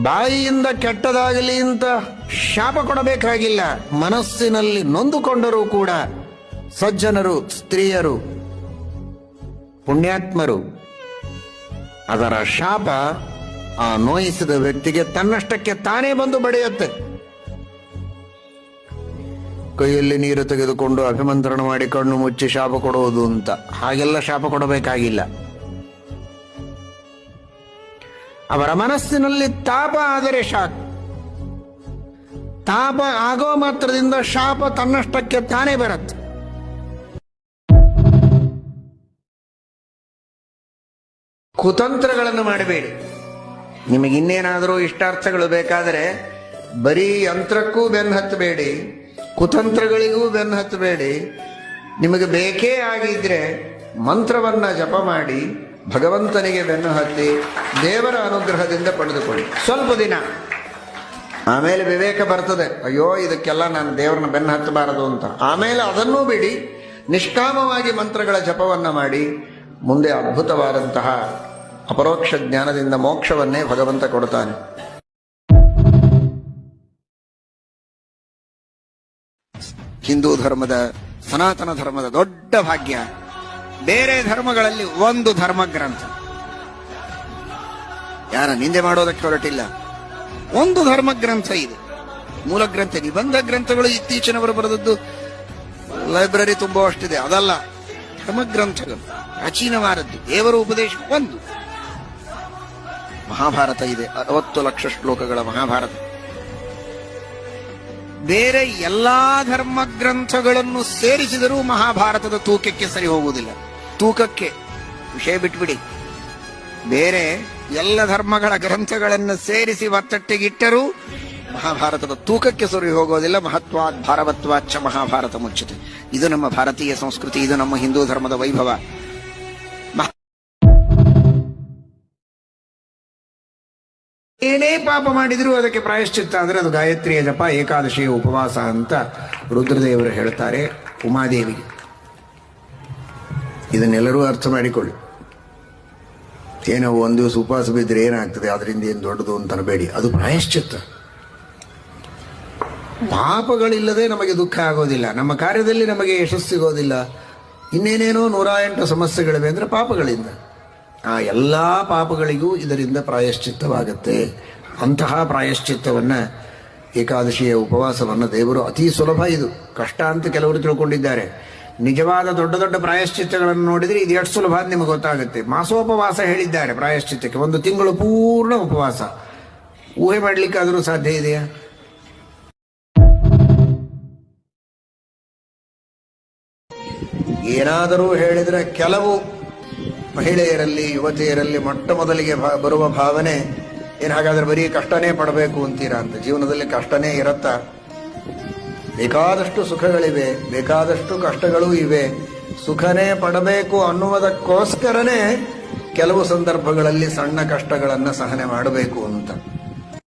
ಬಾಯಿಯಿಂದ ಕೆಟ್ಟದಾಗಲಿ ಅಂತ ಶಾಪ ಕೊಡಬೇಕಾಗಿಲ್ಲ. ಮನಸ್ಸಿನಲ್ಲಿ ನೊಂದುಕೊಂಡರೂ ಕೂಡ ಸಜ್ಜನರು, ಸ್ತ್ರೀಯರು, ಪುಣ್ಯಾತ್ಮರು ಅದರ ಶಾಪ ಆ ನೋಯಿಸಿದ ವ್ಯಕ್ತಿಗೆ ತನ್ನಷ್ಟಕ್ಕೆ ತಾನೇ ಬಂದು ಬಡಿಯುತ್ತೆ. ಕೈಯಲ್ಲಿ ನೀರು ತೆಗೆದುಕೊಂಡು ಅಭಿಮಂತ್ರಣ ಮಾಡಿ ಕಣ್ಣು ಮುಚ್ಚಿ ಶಾಪ ಕೊಡುವುದು ಅಂತ ಹಾಗೆಲ್ಲ ಶಾಪ ಕೊಡಬೇಕಾಗಿಲ್ಲ. ಅವರ ಮನಸ್ಸಿನಲ್ಲಿ ತಾಪ ಆದರೆ ಶಾಪ, ತಾಪ ಆಗೋ ಮಾತ್ರದಿಂದ ಶಾಪ ತನ್ನಷ್ಟಕ್ಕೆ ತಾನೇ ಬರುತ್ತೆ. ಕುತಂತ್ರಗಳನ್ನು ಮಾಡಬೇಡಿ. ನಿಮಗೆ ಇನ್ನೇನಾದರೂ ಇಷ್ಟಾರ್ಥಗಳು ಬೇಕಾದರೆ ಬರೀ ಯಂತ್ರಕ್ಕೂ ಬೆನ್ನು ಹತ್ತಬೇಡಿ, ಕುತಂತ್ರಗಳಿಗೂ ಬೆನ್ನು ಹತ್ತಬೇಡಿ. ನಿಮಗೆ ಬೇಕೇ ಆಗಿದ್ರೆ ಮಂತ್ರವನ್ನ ಜಪ ಮಾಡಿ ಭಗವಂತನಿಗೆ ಬೆನ್ನು ಹತ್ತಿ ದೇವರ ಅನುಗ್ರಹದಿಂದ ಪಡೆದುಕೊಳ್ಳಿ ಸ್ವಲ್ಪ ದಿನ. ಆಮೇಲೆ ವಿವೇಕ ಬರ್ತದೆ, ಅಯ್ಯೋ ಇದಕ್ಕೆಲ್ಲ ನಾನು ದೇವರನ್ನ ಬೆನ್ನು ಹತ್ತಬಾರದು ಅಂತ. ಆಮೇಲೆ ಅದನ್ನೂ ಬಿಡಿ, ನಿಷ್ಕಾಮವಾಗಿ ಮಂತ್ರಗಳ ಜಪವನ್ನ ಮಾಡಿ ಮುಂದೆ ಅದ್ಭುತವಾದಂತಹ ಅಪರೋಕ್ಷ ಜ್ಞಾನದಿಂದ ಮೋಕ್ಷವನ್ನೇ ಭಗವಂತ ಕೊಡ್ತಾನೆ. ಹಿಂದೂ ಧರ್ಮದ, ಸನಾತನ ಧರ್ಮದ ದೊಡ್ಡ ಭಾಗ್ಯ, ಬೇರೆ ಧರ್ಮಗಳಲ್ಲಿ ಒಂದು ಧರ್ಮಗ್ರಂಥ, ಯಾರ ನಿಂದೆ ಮಾಡೋದಕ್ಕೆ ಹೊರಟಿಲ್ಲ, ಒಂದು ಧರ್ಮಗ್ರಂಥ ಇದೆ. ಮೂಲ ಗ್ರಂಥ, ನಿಬಂಧ ಗ್ರಂಥಗಳು ಇತ್ತೀಚಿನವರು ಬರೆದದ್ದು ಲೈಬ್ರರಿ ತುಂಬುವಷ್ಟಿದೆ, ಅದಲ್ಲ. ಧರ್ಮಗ್ರಂಥಗಳು ಪ್ರಾಚೀನವಾದದ್ದು, ದೇವರ ಉಪದೇಶ ಒಂದು. ಮಹಾಭಾರತ ಇದೆ, 60 ಲಕ್ಷ ಶ್ಲೋಕಗಳ ಮಹಾಭಾರತ. ಬೇರೆ ಎಲ್ಲಾ ಧರ್ಮ ಗ್ರಂಥಗಳನ್ನು ಸೇರಿಸಿದರೂ ಮಹಾಭಾರತದ ತೂಕಕ್ಕೆ ಸರಿ ಹೋಗುವುದಿಲ್ಲ. ತೂಕಕ್ಕೆ ವಿಷಯ ಬಿಟ್ಬಿಡಿ, ಬೇರೆ ಎಲ್ಲ ಧರ್ಮಗಳ ಗ್ರಂಥಗಳನ್ನು ಸೇರಿಸಿ ಒತ್ತಟ್ಟಿಗಿಟ್ಟರೂ ಮಹಾಭಾರತದ ತೂಕಕ್ಕೆ ಸರಿ ಹೋಗೋದಿಲ್ಲ. ಮಹತ್ವಾತ್ ಭಾರವತ್ವಾಚ್ಚ ಮಹಾಭಾರತ ಮುಚ್ಚತೆ. ಇದು ನಮ್ಮ ಭಾರತೀಯ ಸಂಸ್ಕೃತಿ, ಇದು ನಮ್ಮ ಹಿಂದೂ ಧರ್ಮದ ವೈಭವ. ಏನೇ ಪಾಪ ಮಾಡಿದ್ರು ಅದಕ್ಕೆ ಪ್ರಾಯಶ್ಚಿತ್ತ ಅಂದ್ರೆ ಅದು ಗಾಯತ್ರಿಯ ಜಪ, ಏಕಾದಶಿಯ ಉಪವಾಸ ಅಂತ ರುದ್ರದೇವರು ಹೇಳ್ತಾರೆ ಉಮಾದೇವಿಗೆ. ಇದನ್ನೆಲ್ಲರೂ ಅರ್ಥ ಮಾಡಿಕೊಳ್ಳಿ. ಏನೋ ಒಂದು ದಿವಸ ಉಪವಾಸ ಬಿದ್ದರೆ ಏನಾಗ್ತದೆ, ಅದರಿಂದ ಏನು ದೊಡ್ಡದು ಅಂತ ಅನ್ಬೇಡಿ, ಅದು ಪ್ರಾಯಶ್ಚಿತ್ತ. ಪಾಪಗಳಿಲ್ಲದೆ ನಮಗೆ ದುಃಖ ಆಗೋದಿಲ್ಲ, ನಮ್ಮ ಕಾರ್ಯದಲ್ಲಿ ನಮಗೆ ಯಶಸ್ಸು ಸಿಗೋದಿಲ್ಲ, ಇನ್ನೇನೇನೋ 108 ಸಮಸ್ಯೆಗಳಿವೆ ಅಂದ್ರೆ ಪಾಪಗಳಿಂದ. ಆ ಎಲ್ಲ ಪಾಪಗಳಿಗೂ ಇದರಿಂದ ಪ್ರಾಯಶ್ಚಿತ್ತವಾಗುತ್ತೆ. ಅಂತಹ ಪ್ರಾಯಶ್ಚಿತ್ತವನ್ನ, ಏಕಾದಶಿಯ ಉಪವಾಸವನ್ನ ದೇವರು ಅತಿ ಸುಲಭ, ಇದು ಕಷ್ಟ ಅಂತ ಕೆಲವರು ತಿಳ್ಕೊಂಡಿದ್ದಾರೆ. ನಿಜವಾದ ದೊಡ್ಡ ದೊಡ್ಡ ಪ್ರಾಯಶ್ಚಿತ್ತಗಳನ್ನು ನೋಡಿದ್ರೆ ಇದು ಎಷ್ಟು ಸುಲಭ ಅಂತ ನಿಮಗೆ ಗೊತ್ತಾಗುತ್ತೆ. ಮಾಸೋಪವಾಸ ಹೇಳಿದ್ದಾರೆ ಪ್ರಾಯಶ್ಚಿತ್ತಕ್ಕೆ, 1 ತಿಂಗಳು ಪೂರ್ಣ ಉಪವಾಸ. ಊಹೆ ಮಾಡ್ಲಿಕ್ಕಾದರೂ ಸಾಧ್ಯ ಇದೆಯಾ? ಏನಾದರೂ ಹೇಳಿದ್ರೆ ಕೆಲವು ಮಹಿಳೆಯರಲ್ಲಿ, ಯುವತಿಯರಲ್ಲಿ ಮೊಟ್ಟ ಮೊದಲಿಗೆ ಬರುವ ಭಾವನೆ ಏನು, ಹಾಗಾದ್ರೆ ಬರೀ ಕಷ್ಟನೇ ಪಡಬೇಕು ಅಂತೀರಾ ಅಂತ. ಜೀವನದಲ್ಲಿ ಕಷ್ಟನೇ ಇರತ್ತಾ? ಬೇಕಾದಷ್ಟು ಸುಖಗಳಿವೆ, ಬೇಕಾದಷ್ಟು ಕಷ್ಟಗಳೂ ಇವೆ. ಸುಖನೇ ಪಡಬೇಕು ಅನ್ನುವುದಕ್ಕೋಸ್ಕರನೇ ಕೆಲವು ಸಂದರ್ಭಗಳಲ್ಲಿ ಸಣ್ಣ ಕಷ್ಟಗಳನ್ನ ಸಹನೆ ಮಾಡಬೇಕು ಅಂತ.